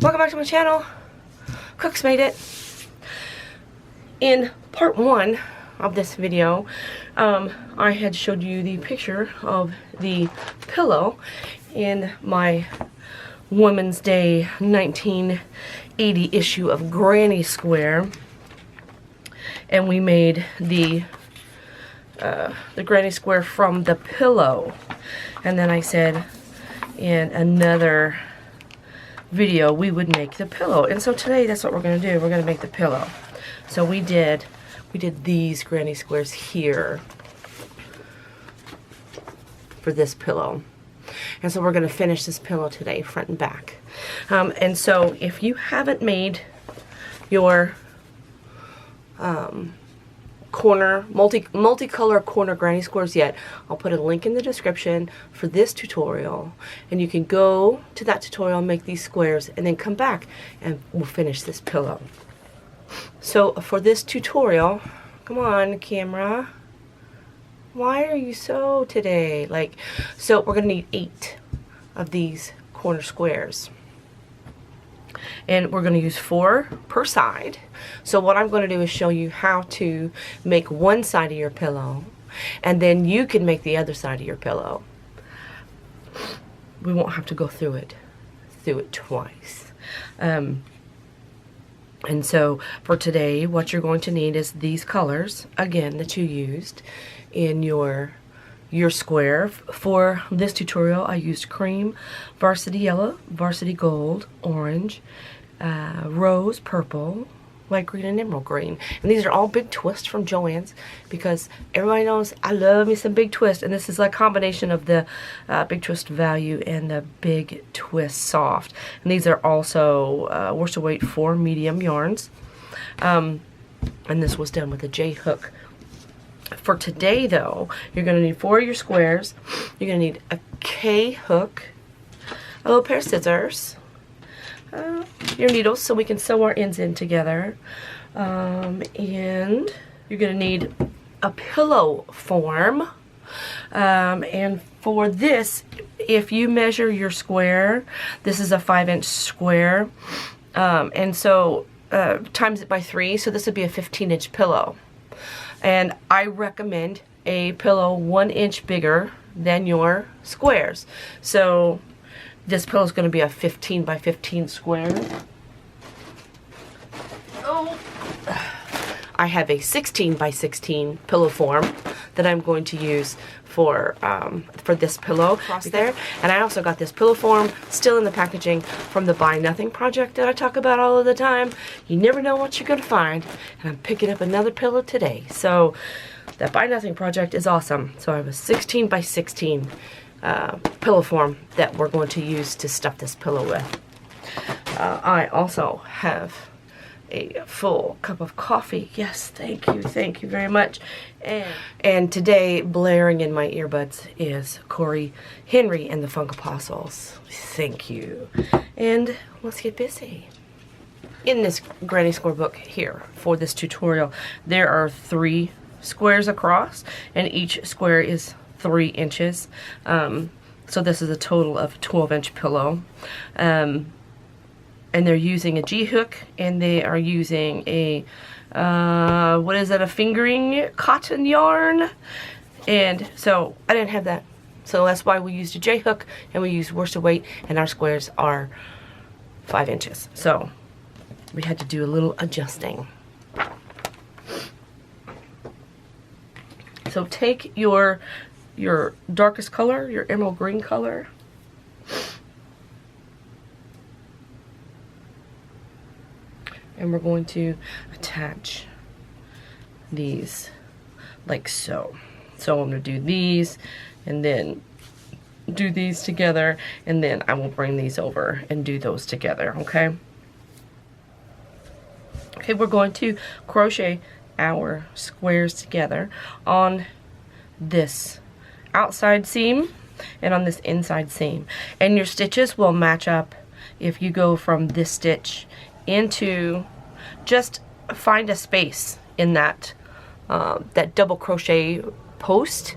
Welcome back to my channel. Cook's made it. In part 1 of this video, I had showed you the picture of the pillow in my Women's Day 1980 issue of Granny Square, and we made the Granny Square from the pillow. And then I said in another video we would make the pillow, and so today that's what we're going to do. We're going to make the pillow. So we did these Granny Squares here for this pillow, and so we're going to finish this pillow today, front and back. And so if you haven't made your multicolor corner Granny Squares yet, I'll put a link in the description for this tutorial, and you can go to that tutorial, make these squares, and then come back and we'll finish this pillow. So for this tutorial, come on camera, why are you so today? So we're gonna need 8 of these corner squares, and we're going to use 4 per side. So what I'm going to do is show you how to make one side of your pillow, and then you can make the other side of your pillow. We won't have to go through it twice. And so for today, what you're going to need is these colors, again, that you used in your square. For this tutorial, I used cream, varsity yellow, varsity gold, orange, rose, purple, light green, and emerald green. And these are all Big Twist from JoAnns, because everybody knows I love me some Big Twist, and this is a combination of the Big Twist Value and the Big Twist Soft. And these are also worsted weight 4 medium yarns. And this was done with a J hook. For today though, you're going to need 4 of your squares. You're going to need a K hook, a little pair of scissors, your needles so we can sew our ends in together, and you're going to need a pillow form. And for this, if you measure your square, this is a 5-inch square, and so times it by 3, so this would be a 15-inch pillow. And I recommend a pillow 1 inch bigger than your squares. So this pillow is going to be a 15 by 15 square. Oh, I have a 16 by 16 pillow form that I'm going to use for this pillow across there. And I also got this pillow form still in the packaging from the Buy Nothing project that I talk about all of the time. You never know what you're going to find, and I'm picking up another pillow today. So that Buy Nothing project is awesome. So I have a 16 by 16 pillow form that we're going to use to stuff this pillow with. I also have a full cup of coffee. Yes, thank you very much. And today, blaring in my earbuds is Corey Henry and the Funk Apostles. Thank you. And let's get busy. In this Granny Square book here for this tutorial, there are 3 squares across, and each square is 3 inches. So this is a total of 12-inch pillow. And they're using a G hook, and they are using a what is that, a fingering cotton yarn. And so I didn't have that, so that's why we used a J hook, and we used worsted weight, and our squares are 5 inches, so we had to do a little adjusting. So take your darkest color, your emerald green color, and we're going to attach these like so. So I'm going to do these, and then do these together, and then I will bring these over and do those together, okay? Okay, we're going to crochet our squares together on this outside seam and on this inside seam. And your stitches will match up if you go from this stitch into, just find a space in that that double crochet post.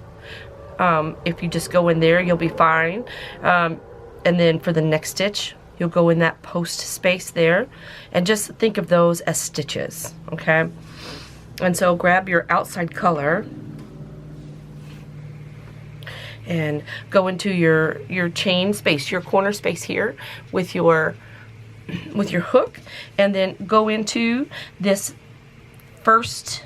If you just go in there, you'll be fine. And then for the next stitch, you'll go in that post space there, and just think of those as stitches, okay? And so grab your outside color and go into your chain space, your corner space here with your hook, and then go into this first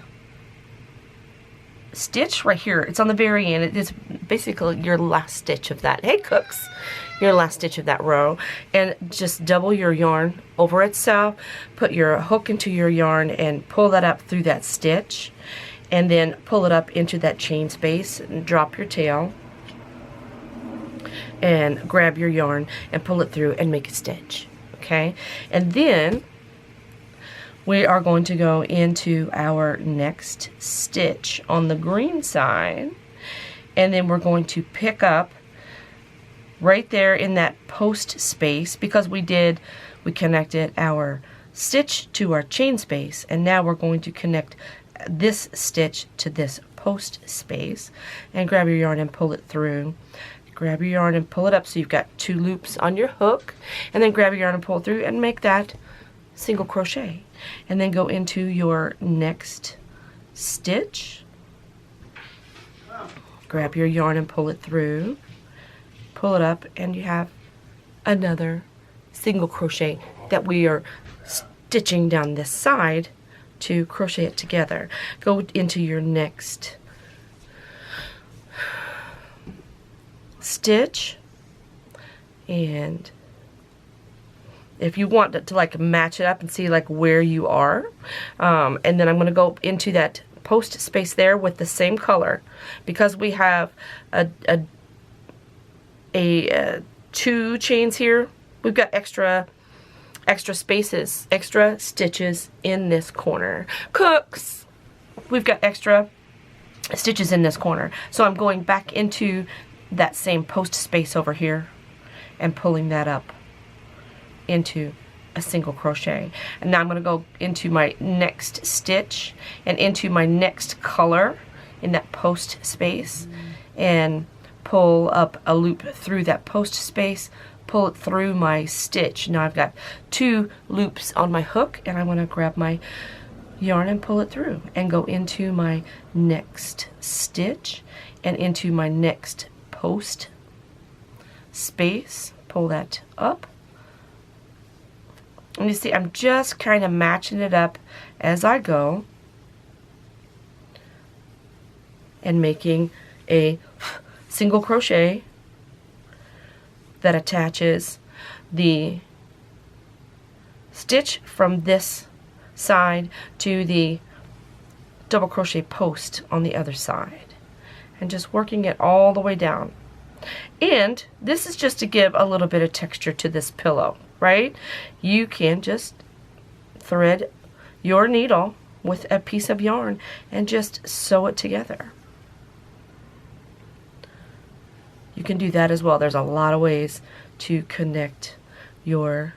stitch right here. It's on the very end. It is basically your last stitch of that. Hey cooks, your last stitch of that row, and just double your yarn over itself, put your hook into your yarn and pull that up through that stitch, and then pull it up into that chain space and drop your tail and grab your yarn and pull it through and make a stitch, okay? And then we are going to go into our next stitch on the green side, and then we're going to pick up right there in that post space, because we connected our stitch to our chain space, and now we're going to connect this stitch to this post space, and grab your yarn and pull it through. Grab your yarn and pull it up so you've got 2 loops on your hook, and then grab your yarn and pull it through and make that single crochet, and then go into your next stitch, grab your yarn and pull it through, pull it up, and you have another single crochet that we are stitching down this side to crochet it together. Go into your next stitch, and if you want to like match it up and see like where you are, and then I'm going to go into that post space there with the same color, because we have two chains here. We've got extra spaces, extra stitches in this corner. Cooks, we've got extra stitches in this corner, so I'm going back into that same post space over here and pulling that up into a single crochet. And now I'm going to go into my next stitch and into my next color in that post space and pull up a loop through that post space, pull it through my stitch. Now I've got 2 loops on my hook, and I want to grab my yarn and pull it through and go into my next stitch and into my next post space, pull that up. And you see, I'm just kind of matching it up as I go and making a single crochet that attaches the stitch from this side to the double crochet post on the other side, and just working it all the way down. And this is just to give a little bit of texture to this pillow, right? You can just thread your needle with a piece of yarn and just sew it together. You can do that as well. There's a lot of ways to connect your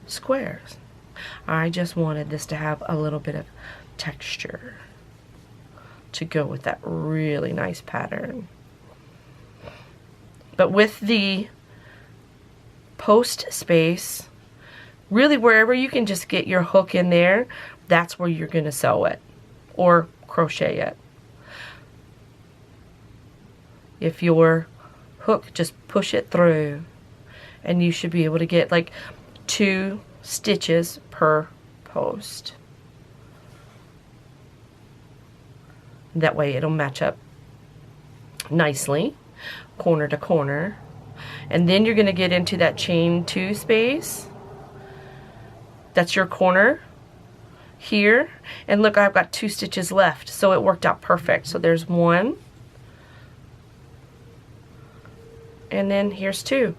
squares. I just wanted this to have a little bit of texture to go with that really nice pattern. But with the post space, really wherever you can just get your hook in there, that's where you're going to sew it or crochet it. If your hook, just push it through, and you should be able to get like 2 stitches per post. That way it'll match up nicely, corner to corner. And then you're going to get into that chain 2 space. That's your corner here. And look, I've got 2 stitches left, so it worked out perfect. So there's 1. And then here's 2.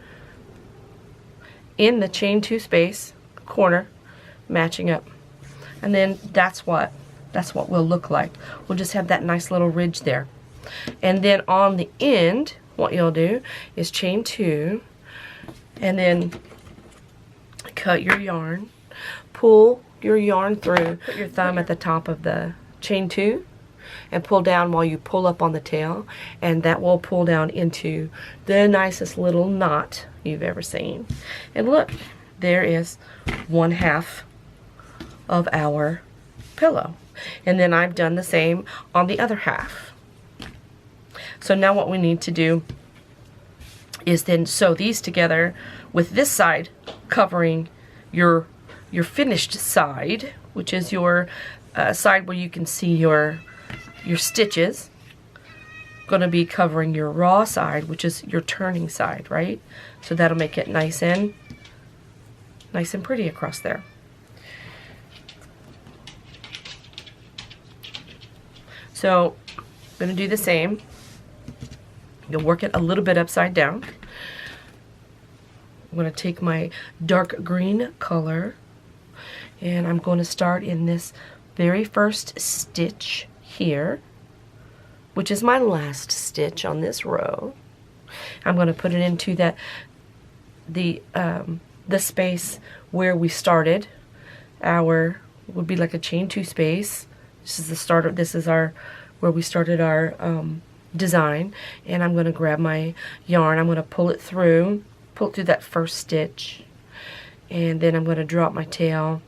In the chain 2 space, corner, matching up. And then that's what we'll look like. We'll just have that nice little ridge there. And then on the end, what you'll do is chain 2 and then cut your yarn, pull your yarn through, put your thumb at the top of the chain 2, and pull down while you pull up on the tail, and that will pull down into the nicest little knot you've ever seen. And look, there is 1/2 of our pillow. And then I've done the same on the other half. So now what we need to do is then sew these together with this side covering your finished side, which is your side where you can see your stitches. Going to be covering your raw side, which is your turning side, right? So that'll make it nice and pretty across there. So I'm going to do the same. You'll work it a little bit upside down. I'm going to take my dark green color, and I'm going to start in this very first stitch here, which is my last stitch on this row. I'm going to put it into the space where we started. Would be like a chain 2 space. This is the start. This is where we started our design, and I'm going to grab my yarn. I'm going to pull it through that first stitch, and then I'm going to drop my tail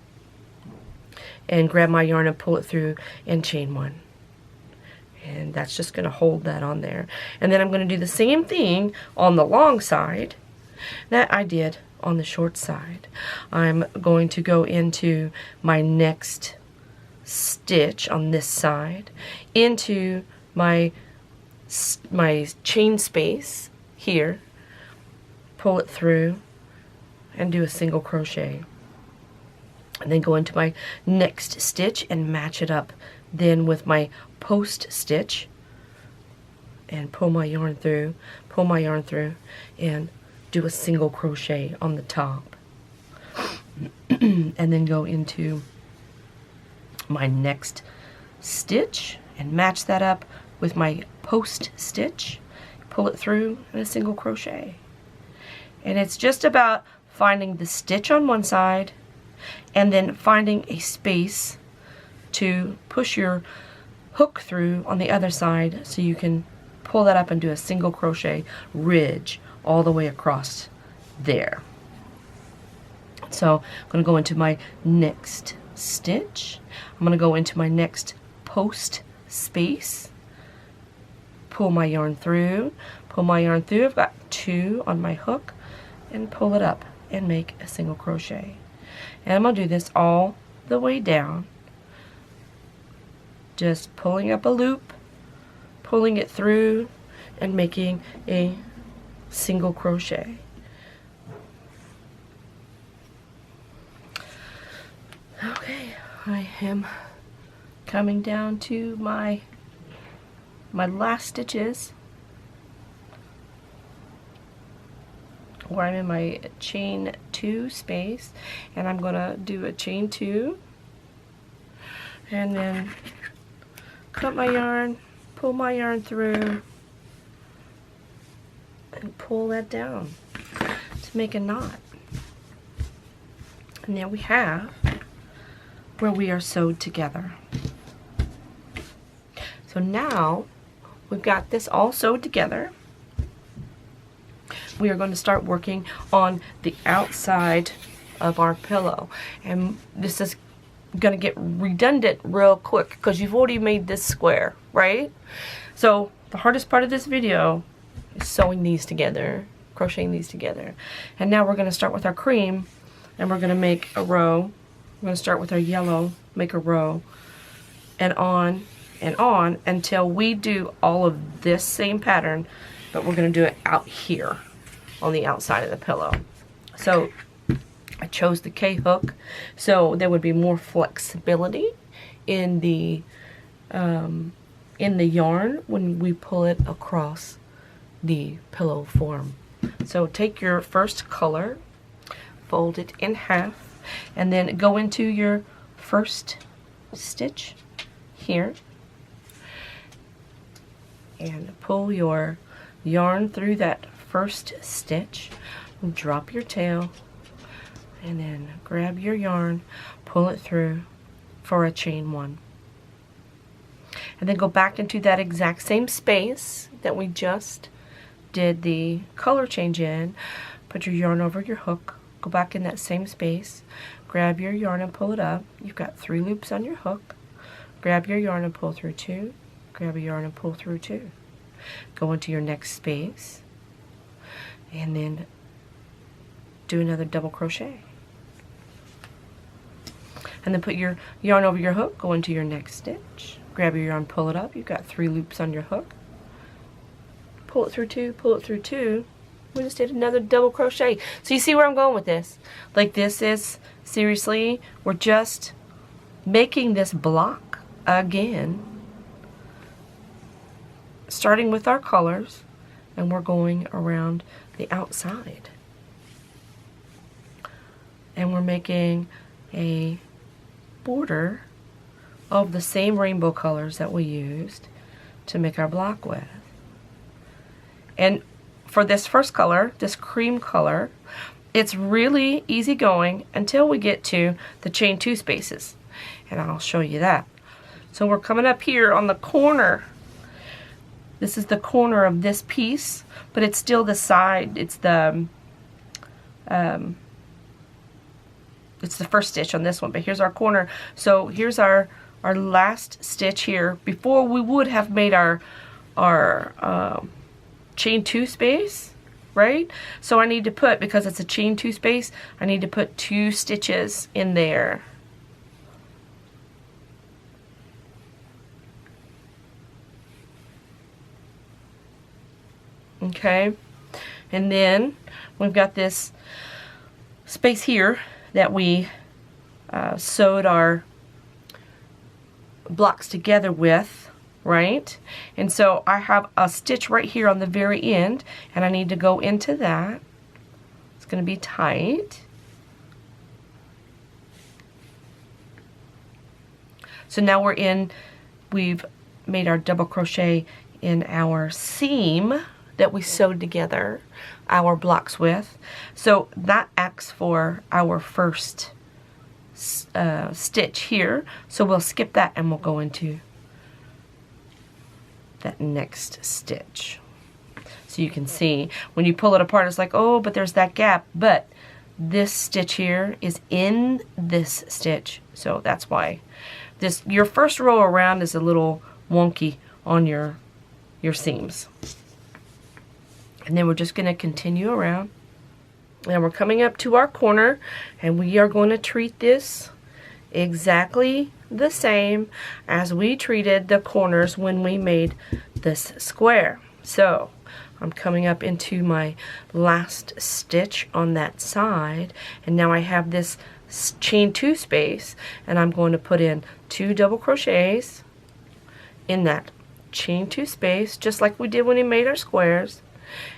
and grab my yarn and pull it through and chain 1. And that's just going to hold that on there. And then I'm going to do the same thing on the long side that I did on the short side. I'm going to go into my next stitch on this side, into my chain space here, pull it through and do a single crochet, and then go into my next stitch and match it up then with my post stitch and pull my yarn through, and do a single crochet on the top and then go into my next stitch and match that up with my post stitch, pull it through, and a single crochet. And it's just about finding the stitch on one side and then finding a space to push your hook through on the other side so you can pull that up and do a single crochet ridge all the way across there. So I'm going to go into my next stitch. I'm going to go into my next post space, pull my yarn through, I've got 2 on my hook, and pull it up and make a single crochet. And I'm going to do this all the way down, just pulling up a loop, pulling it through, and making a single crochet. Okay, I am coming down to my last stitches, where I'm in my chain 2 space, and I'm gonna do a chain 2 and then cut my yarn, pull my yarn through, and pull that down to make a knot. And there we have where we are sewed together. So now we've got this all sewed together. We are going to start working on the outside of our pillow, and this is going to get redundant real quick because you've already made this square, right? So the hardest part of this video is sewing these together, crocheting these together. And now we're going to start with our cream, and we're going to make a row. We're going to start with our yellow, make a row, and on until we do all of this same pattern, but we're going to do it out here on the outside of the pillow. So I chose the K hook so there would be more flexibility in the yarn when we pull it across the pillow form. So take your first color, fold it in half, and then go into your first stitch here and pull your yarn through that first stitch, drop your tail, and then grab your yarn, pull it through for a chain 1. and then go back into that exact same space that we just did the color change in. Put your yarn over your hook, go back in that same space, grab your yarn and pull it up. You've got 3 loops on your hook. Grab your yarn and pull through 2, grab a yarn and pull through 2. Go into your next space, and then do another double crochet. And then put your yarn over your hook, go into your next stitch, grab your yarn, pull it up. You've got 3 loops on your hook. Pull it through 2, pull it through 2. We just did another double crochet. So you see where I'm going with this? Like, this is, seriously, we're just making this block again, starting with our colors, and we're going around the outside. And we're making a border of the same rainbow colors that we used to make our block with. And for this first color, this cream color, it's really easy going until we get to the chain 2 spaces, and I'll show you that. So we're coming up here on the corner. This is the corner of this piece, but it's still the side. It's the first stitch on this one, but here's our corner. So here's our last stitch here before we would have made our chain 2 space, right? So I need to put, because it's a chain 2 space, I need to put 2 stitches in there. Okay, and then we've got this space here that we sewed our blocks together with, right? And so I have a stitch right here on the very end, and I need to go into that. It's going to be tight. So now we've made our double crochet in our seam that we sewed together our blocks with. So that acts for our first stitch here. So we'll skip that and we'll go into that next stitch. So you can see when you pull it apart, it's like, oh, but there's that gap. But this stitch here is in this stitch. So that's why your first row around is a little wonky on your seams. And then we're just going to continue around, and we're coming up to our corner, and we are going to treat this exactly the same as we treated the corners when we made this square. So I'm coming up into my last stitch on that side, and now I have this chain 2 space, and I'm going to put in 2 double crochets in that chain 2 space, just like we did when we made our squares.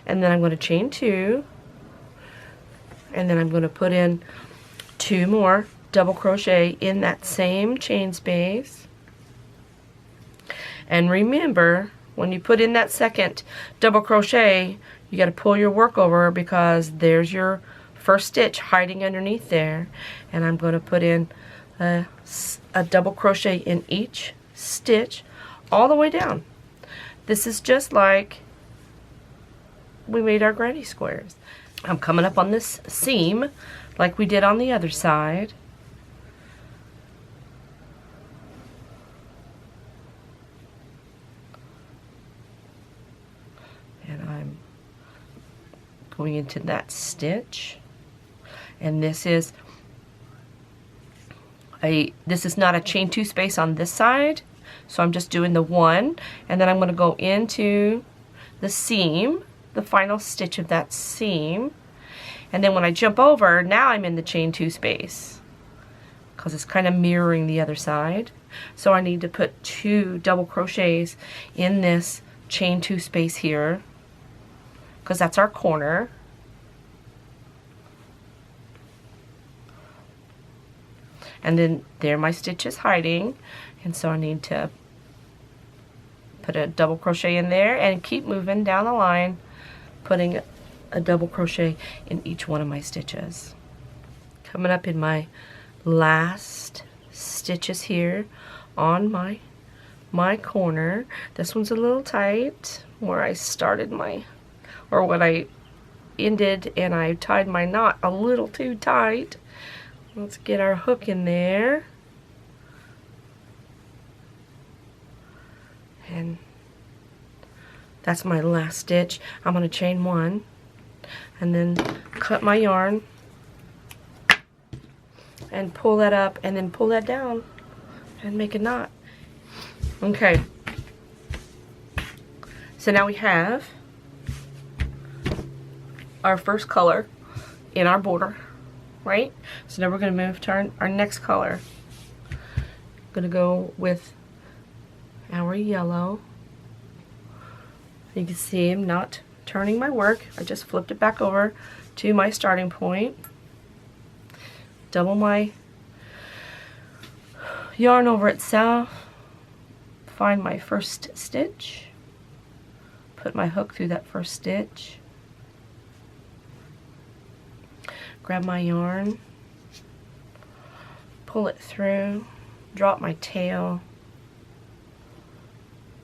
And then I'm going to chain 2, and then I'm going to put in 2 more double crochet in that same chain space. And remember, when you put in that second double crochet, you got to pull your work over, because there's your first stitch hiding underneath there. And I'm going to put in a double crochet in each stitch all the way down. This is just like we made our granny squares. I'm coming up on this seam like we did on the other side. And I'm going into that stitch. And this is not a chain 2 space on this side. So I'm just doing the 1, and then I'm going to go into the seam, the final stitch of that seam, and then when I jump over, now I'm in the chain 2 space, because it's kind of mirroring the other side. So I need to put 2 double crochets in this chain 2 space here, because that's our corner. And then there my stitch is hiding, and so I need to put a double crochet in there and keep moving down the line, putting a double crochet in each one of my stitches. Coming up in my last stitches here on my my corner. This one's a little tight where I started my, or when I ended, and I tied my knot a little too tight. Let's get our hook in there. And that's my last stitch. I'm going to chain one and then cut my yarn and pull that up and then pull that down and make a knot. Okay, so now we have our first color in our border, right? So now we're going to move to our next color. I'm going to go with our yellow. You can see I'm not turning my work. I just flipped it back over to my starting point. Double my yarn over itself. Find my first stitch. Put my hook through that first stitch. Grab my yarn. Pull it through. Drop my tail.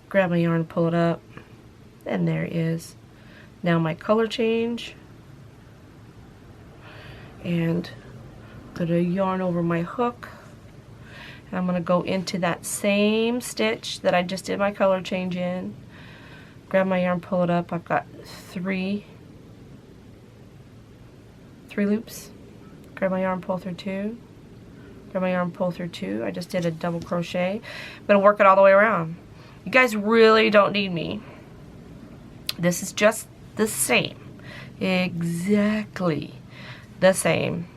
Grab my yarn, pull it up. And there it is. Now my color change. And I'm going to yarn over my hook. And I'm going to go into that same stitch that I just did my color change in. Grab my yarn, pull it up. I've got three loops. Grab my yarn, pull through two. Grab my yarn, pull through two. I just did a double crochet. I'm going to work it all the way around. You guys really don't need me. This is just the same. Exactly the same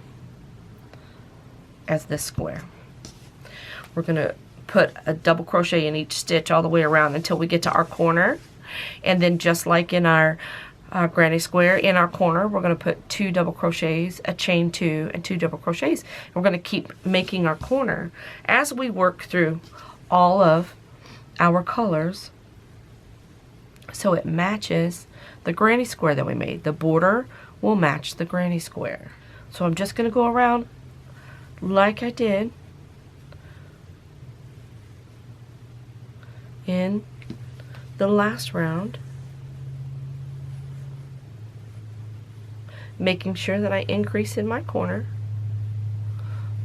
as this square. We're going to put a double crochet in each stitch all the way around until we get to our corner. And then just like in our granny square, in our corner, we're going to put 2 double crochets, a chain 2, and 2 double crochets. And we're going to keep making our corner as we work through all of our colors so it matches the granny square that we made. The border will match the granny square. So I'm just going to go around like I did in the last round, making sure that I increase in my corner.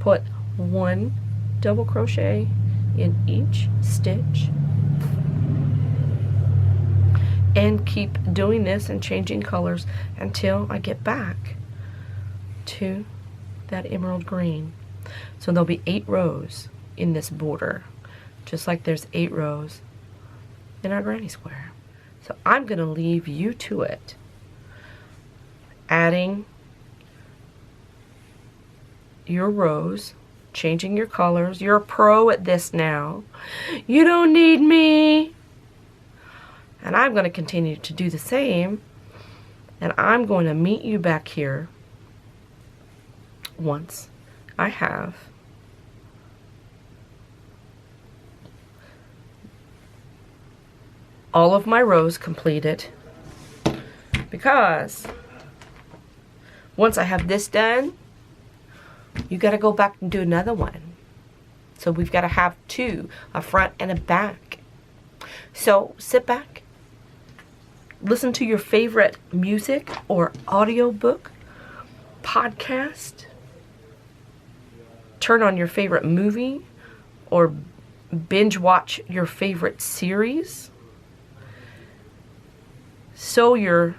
Put 1 double crochet in each stitch and keep doing this and changing colors until I get back to that emerald green. So there'll be 8 rows in this border, just like there's 8 rows in our granny square. So I'm going to leave you to it, adding your rows, changing your colors. You're a pro at this now. You don't need me. And I'm going to continue to do the same, and I'm going to meet you back here once I have all of my rows completed, because once I have this done, you got to go back and do another one. So we've got to have 2, a front and a back. So sit back, listen to your favorite music or audiobook, podcast, turn on your favorite movie, or binge watch your favorite series. Sew your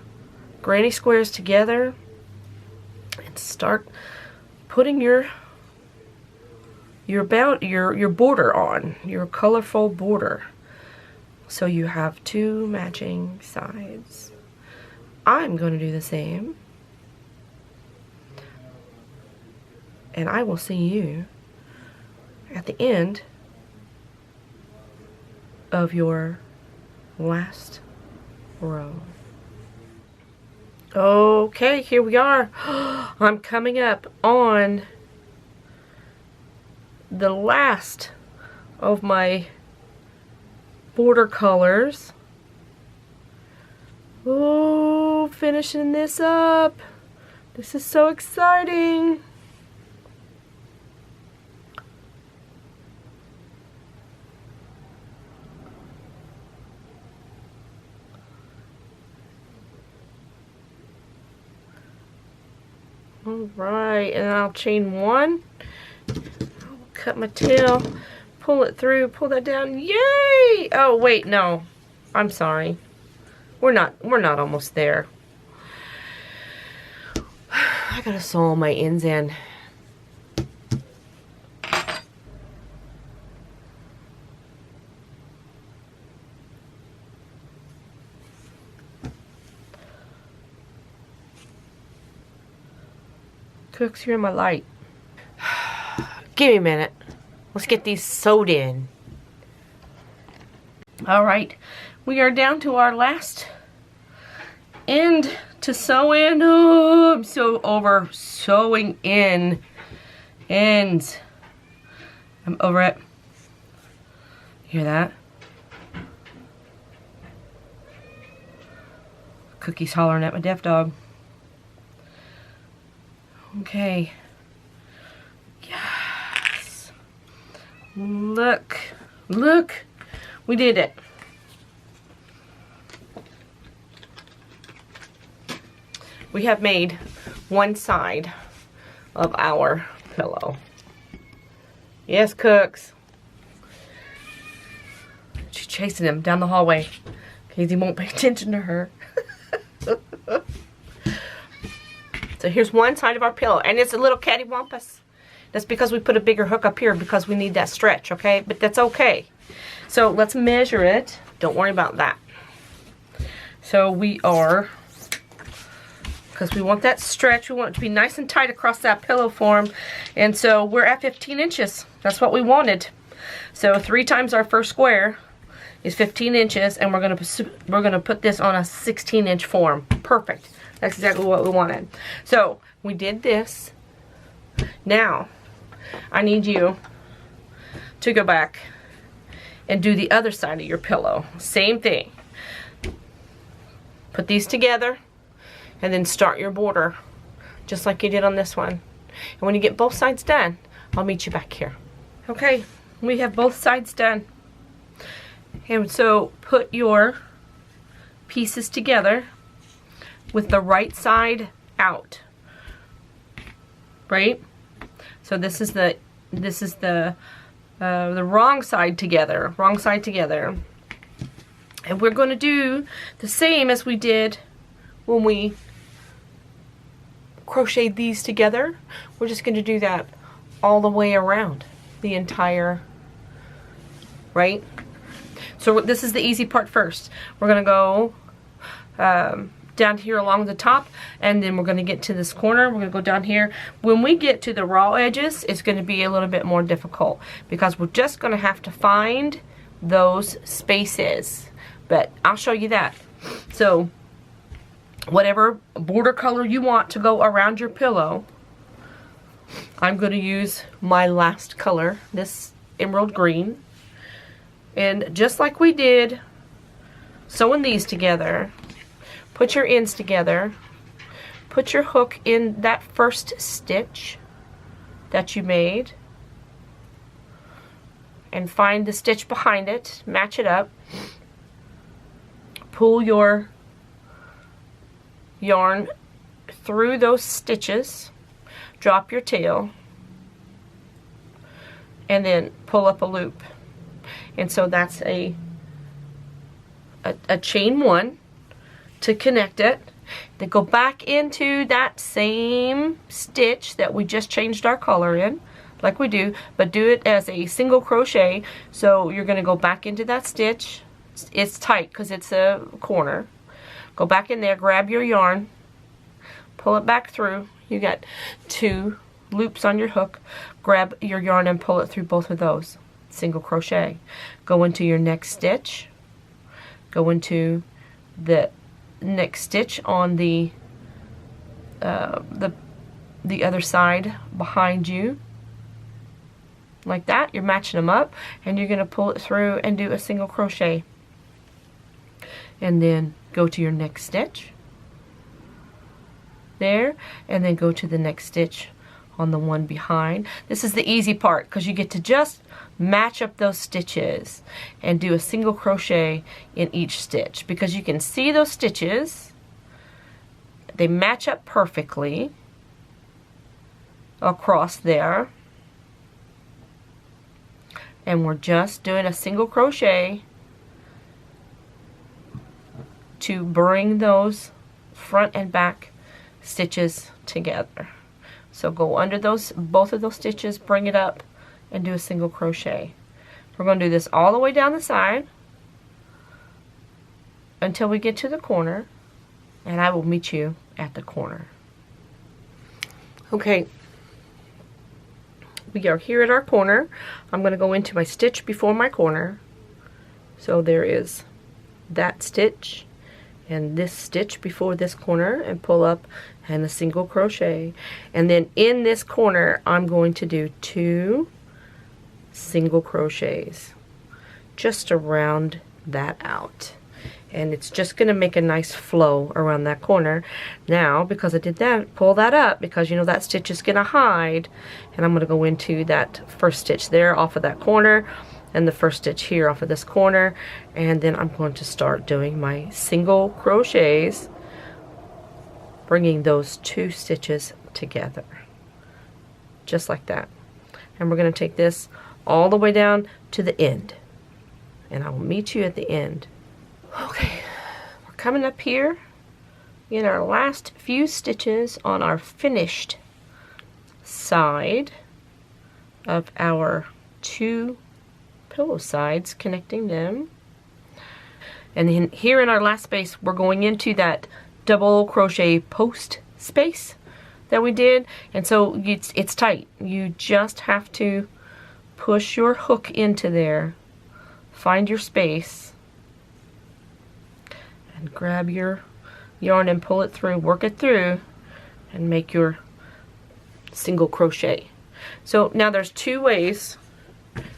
granny squares together and start putting your border on, your colorful border. So you have 2 matching sides. I'm going to do the same. And I will see you at the end of your last row. Okay, here we are. I'm coming up on the last of my border colors. Oh, finishing this up. This is so exciting. All right, and I'll chain one. I'll cut my tail, pull it through, pull that down. Yay! Oh wait, no, I'm sorry. We're not almost there. I gotta sew all my ends in. Cooks, you're my light. Give me a minute. Let's get these sewed in. Alright, we are down to our last end to sew in. Oh, I'm so over sewing in ends. I'm over it. Hear that? Cookie's hollering at my deaf dog. Okay. Yes. Look. Look. We did it. We have made one side of our pillow. Yes, Cooks. She's chasing him down the hallway because he won't pay attention to her. So here's one side of our pillow, and it's a little cattywampus. That's because we put a bigger hook up here because we need that stretch, okay? But that's okay. So let's measure it. Don't worry about that. So we are, because we want that stretch, we want it to be nice and tight across that pillow form. And so we're at 15 inches. That's what we wanted. So 3 times our first square is 15 inches, and we're gonna put this on a 16-inch form. Perfect. That's exactly what we wanted. So we did this. Now I need you to go back and do the other side of your pillow. Same thing. Put these together and then start your border just like you did on this one. And when you get both sides done, I'll meet you back here. Okay, we have both sides done. And so put your pieces together with the right side out. Right? So this is the wrong side together. Wrong side together. And we're going to do the same as we did when we crocheted these together. We're just going to do that all the way around the entire, right? So this is the easy part first. We're going to go down here along the top, and then we're going to get to this corner. We're going to go down here. When we get to the raw edges, it's going to be a little bit more difficult because we're just going to have to find those spaces. But I'll show you that. So whatever border color you want to go around your pillow, I'm going to use my last color, this emerald green. And just like we did sewing these together, put your ends together, put your hook in that first stitch that you made, and find the stitch behind it, match it up, pull your yarn through those stitches, drop your tail, and then pull up a loop. And so that's a chain one to connect it. Then go back into that same stitch that we just changed our color in, like we do, but do it as a single crochet. So you're going to go back into that stitch. It's tight because it's a corner. Go back in there, grab your yarn, pull it back through. You got 2 loops on your hook. Grab your yarn and pull it through both of those. Single crochet. Go into your next stitch. Go into the next stitch on the other side behind you, like that. You're matching them up, and you're going to pull it through and do a single crochet, and then go to your next stitch there, and then go to the next stitch on the one behind. This is the easy part because you get to just match up those stitches and do a single crochet in each stitch, because you can see those stitches, they match up perfectly. across there. And we're just doing a single crochet to bring those front and back stitches together. So go under those, both of those stitches, bring it up, and do a single crochet. We're going to do this all the way down the side until we get to the corner, and I will meet you at the corner. Okay, we are here at our corner. I'm going to go into my stitch before my corner. So there is that stitch and this stitch before this corner, and pull up and a single crochet. And then in this corner I'm going to do 2 single crochets just to round that out. And it's just going to make a nice flow around that corner. Now, because I did that, pull that up, because you know that stitch is going to hide, and I'm going to go into that first stitch there off of that corner, and the first stitch here off of this corner, and then I'm going to start doing my single crochets, bringing those 2 stitches together, just like that. And we're going to take this all the way down to the end, and I will meet you at the end. Okay, we're coming up here in our last few stitches on our finished side of our 2 pillow sides, connecting them. And then here in our last space, we're going into that double crochet post space that we did, and so it's tight. You just have to push your hook into there, find your space, and grab your yarn and pull it through, work it through, and make your single crochet. So now there's 2 ways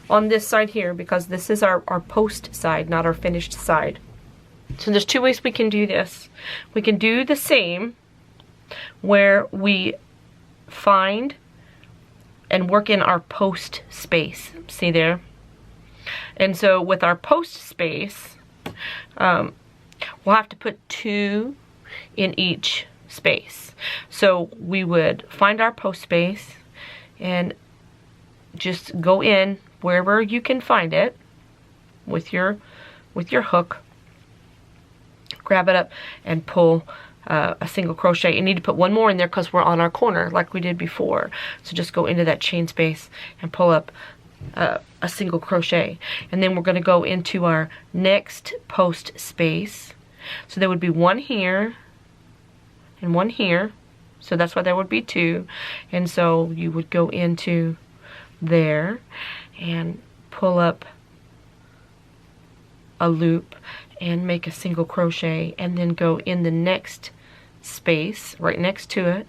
on this side here, because this is our post side, not our finished side. So there's 2 ways we can do this. We can do the same, where we find and work in our post space. See there? And so with our post space, we'll have to put 2 in each space. So we would find our post space and just go in wherever you can find it with your hook, grab it up and pull a single crochet. You need to put 1 more in there because we're on our corner like we did before. So just go into that chain space and pull up a single crochet, and then we're going to go into our next post space. So there would be 1 here and 1 here, so that's why there would be 2. And so you would go into there and pull up a loop and make a single crochet, and then go in the next space right next to it,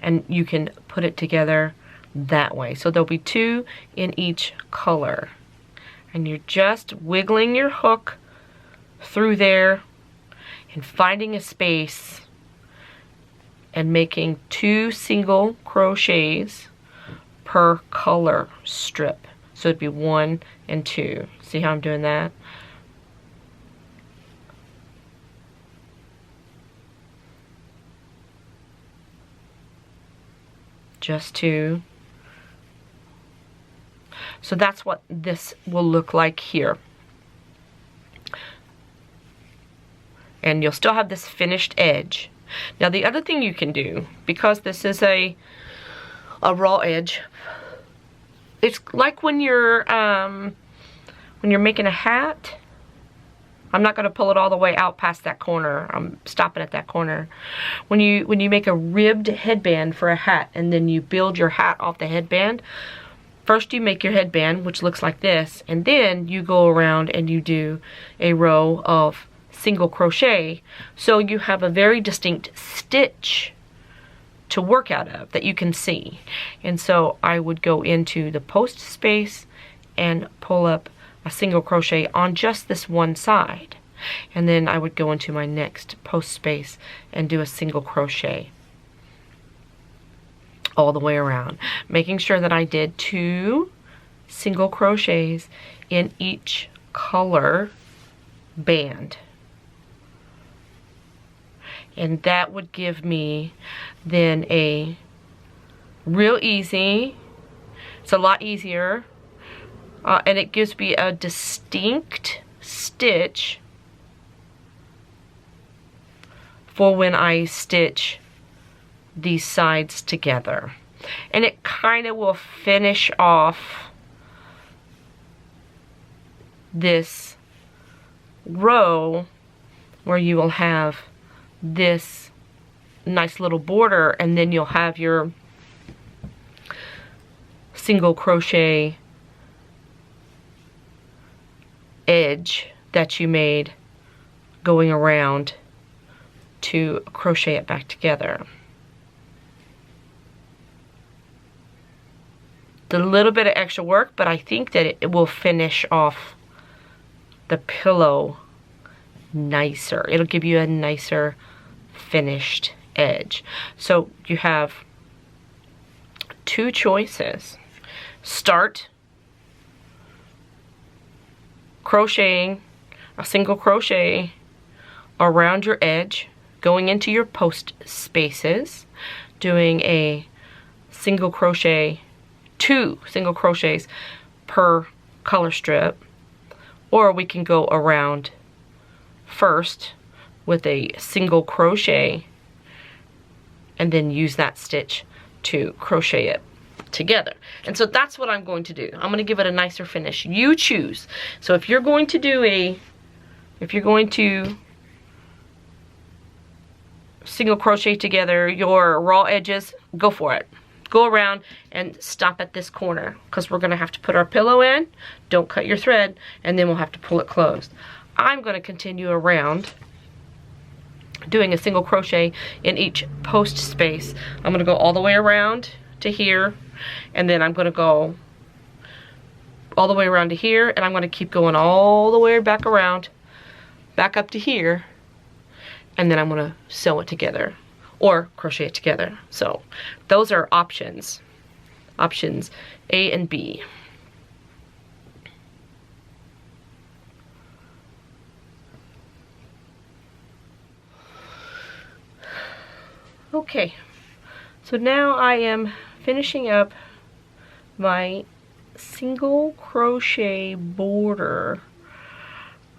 and you can put it together that way. So there'll be 2 in each color, and you're just wiggling your hook through there and finding a space and making 2 single crochets per color strip. So it'd be 1 and 2. See how I'm doing that? Just 2. So that's what this will look like here. And you'll still have this finished edge. Now the other thing you can do, because this is a raw edge, it's like when you're making a hat. I'm not going to pull it all the way out past that corner. I'm stopping at that corner. When you make a ribbed headband for a hat, and then you build your hat off the headband, first you make your headband, which looks like this, and then you go around and you do a row of single crochet, so you have a very distinct stitch to work out of that you can see. And so I would go into the post space and pull up a single crochet on just this one side, and then I would go into my next post space and do a single crochet all the way around, making sure that I did 2 single crochets in each color band. And that would give me then a real easy, it's a lot easier, and it gives me a distinct stitch for when I stitch these sides together. And it kind of will finish off this row where you will have this nice little border, and then you'll have your single crochet edge that you made going around to crochet it back together. It's a little bit of extra work, but I think that it will finish off the pillow nicer. It'll give you a nicer finished edge. So you have two choices. Start crocheting a single crochet around your edge, going into your post spaces, doing a single crochet, 2 single crochets per color strip, or we can go around first with a single crochet and then use that stitch to crochet it together. And so that's what I'm going to do. I'm going to give it a nicer finish. You choose. So if you're going to single crochet together your raw edges, go for it. Go around and stop at this corner, because we're going to have to put our pillow in. Don't cut your thread, and then we'll have to pull it closed. I'm going to continue around doing a single crochet in each post space. I'm going to go all the way around to here, and then I'm going to go all the way around to here, and I'm going to keep going all the way back around, back up to here, and then I'm going to sew it together or crochet it together. So those are options A and B. Okay, so now I am finishing up my single crochet border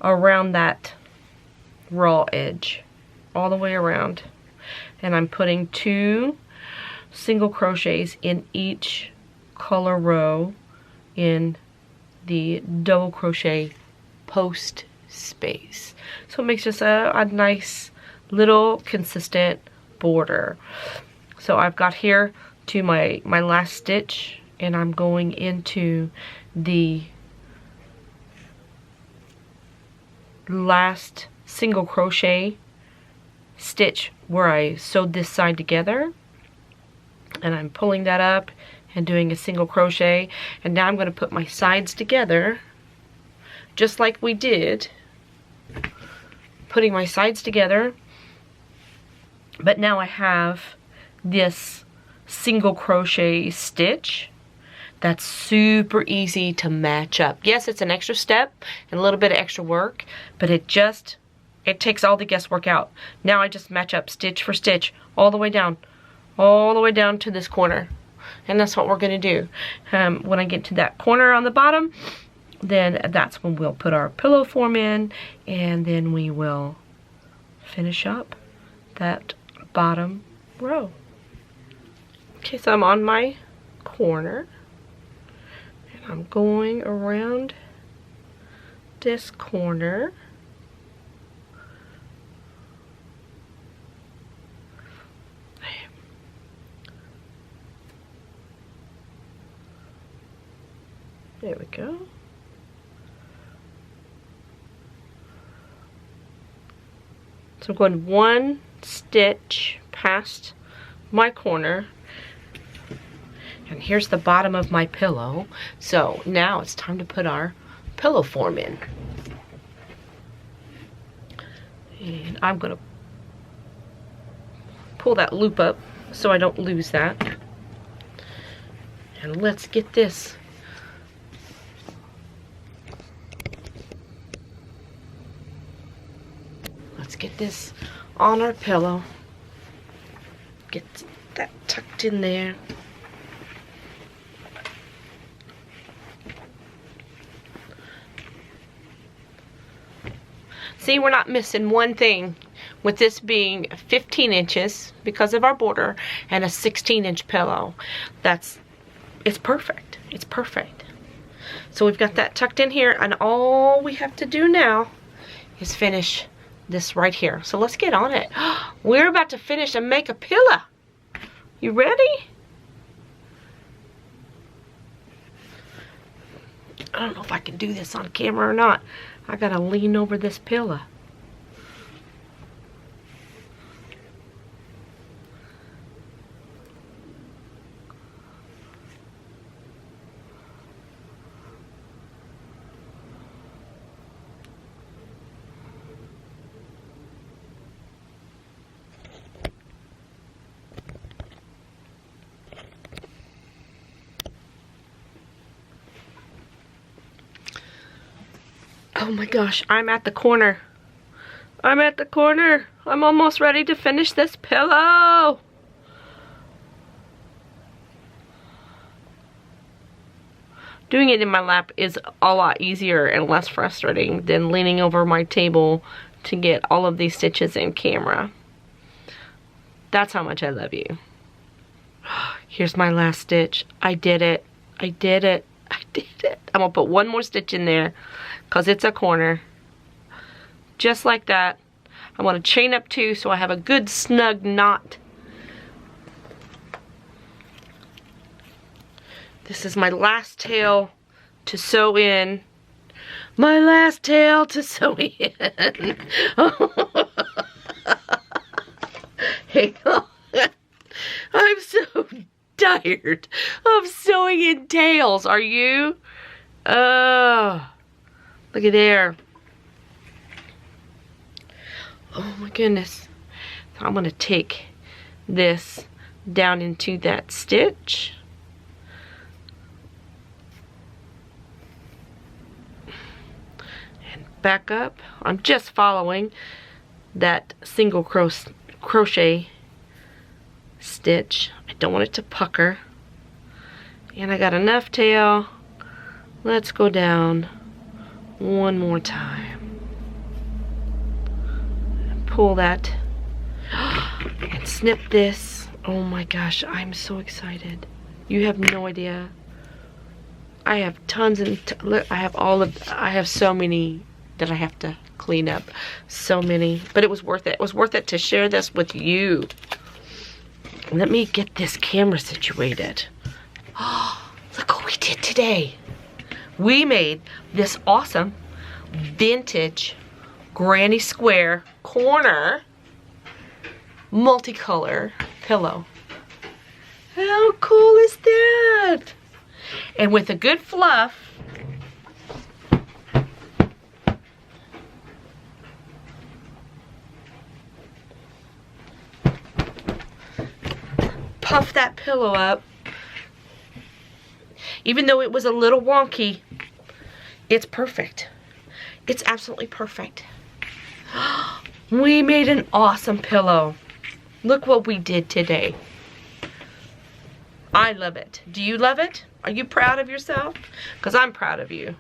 around that raw edge all the way around, and I'm putting 2 single crochets in each color row in the double crochet post space, so it makes just a nice little consistent border. So I've got here to my last stitch, and I'm going into the last single crochet stitch where I sewed this side together, and I'm pulling that up and doing a single crochet, and now I'm going to put my sides together just like we did, putting my sides together, but now I have this single crochet stitch that's super easy to match up. Yes, it's an extra step and a little bit of extra work, but it takes all the guesswork out. Now I just match up stitch for stitch all the way down to this corner, and that's what we're going to do. When I get to that corner on the bottom, then that's when we'll put our pillow form in, and then we will finish up that bottom row. Okay, so I'm on my corner, and I'm going around this corner. There we go. So I'm going 1 stitch past my corner, and here's the bottom of my pillow. So now it's time to put our pillow form in. And I'm going to pull that loop up so I don't lose that. And let's get this on our pillow. Get that tucked in there. See, we're not missing one thing with this being 15 inches because of our border and a 16-inch pillow. It's perfect. It's perfect. So we've got that tucked in here, and all we have to do now is finish this right here. So let's get on it. We're about to finish and make a pillow. You ready? I don't know if I can do this on camera or not. I gotta lean over this pillow. Oh my gosh, I'm at the corner. I'm at the corner. I'm almost ready to finish this pillow. Doing it in my lap is a lot easier and less frustrating than leaning over my table to get all of these stitches in camera. That's how much I love you. Here's my last stitch. I did it. I did it. I did it. I'm gonna put one more stitch in there because it's a corner. Just like that. I want to chain up 2 so I have a good snug knot. This is my last tail to sew in. My last tail to sew in. Hang on. I'm so tired of sewing in tails. Are you? Oh, look at there. Oh my goodness. So I'm going to take this down into that stitch. And back up. I'm just following that single crochet stitch. I don't want it to pucker. And I got enough tail. Let's go down one more time. And pull that. And snip this. Oh my gosh, I'm so excited. You have no idea. I have tons and look, I have so many that I have to clean up. So many. But it was worth it. It was worth it to share this with you. Let me get this camera situated. Oh, look what we did today. We made this awesome vintage granny square corner multicolor pillow. How cool is that? And with a good fluff, puff that pillow up. Even though it was a little wonky, it's perfect. It's absolutely perfect. We made an awesome pillow. Look what we did today. I love it. Do you love it? Are you proud of yourself? Because I'm proud of you.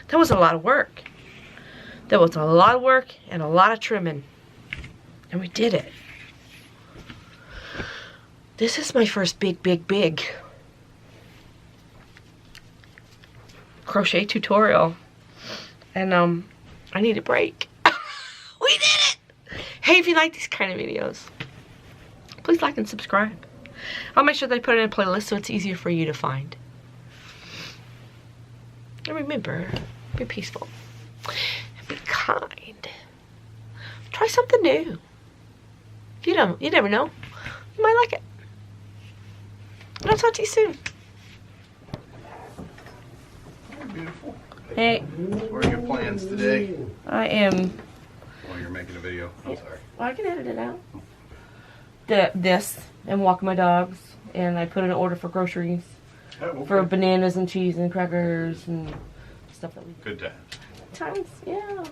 That was a lot of work. That was a lot of work and a lot of trimming. And we did it. This is my first big crochet tutorial. And I need a break. We did it! Hey, if you like these kind of videos, please like and subscribe. I'll make sure that I put it in a playlist so it's easier for you to find. And remember, be peaceful. And be kind. Try something new. You never know. You might like it. And I'll talk to you soon. Beautiful. Hey. What are your plans today? I am. Oh, you're making a video. I'm sorry. Well, I can edit it out. This and walk my dogs, and I put in an order for groceries for bananas and cheese and crackers and stuff that we. Good times. Times, yeah.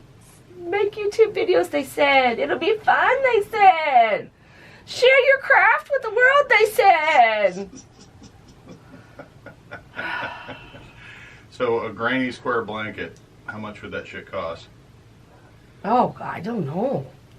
Make YouTube videos, they said. It'll be fun, they said. Share your craft with the world, they said. So a granny square blanket, how much would that shit cost? Oh, I don't know.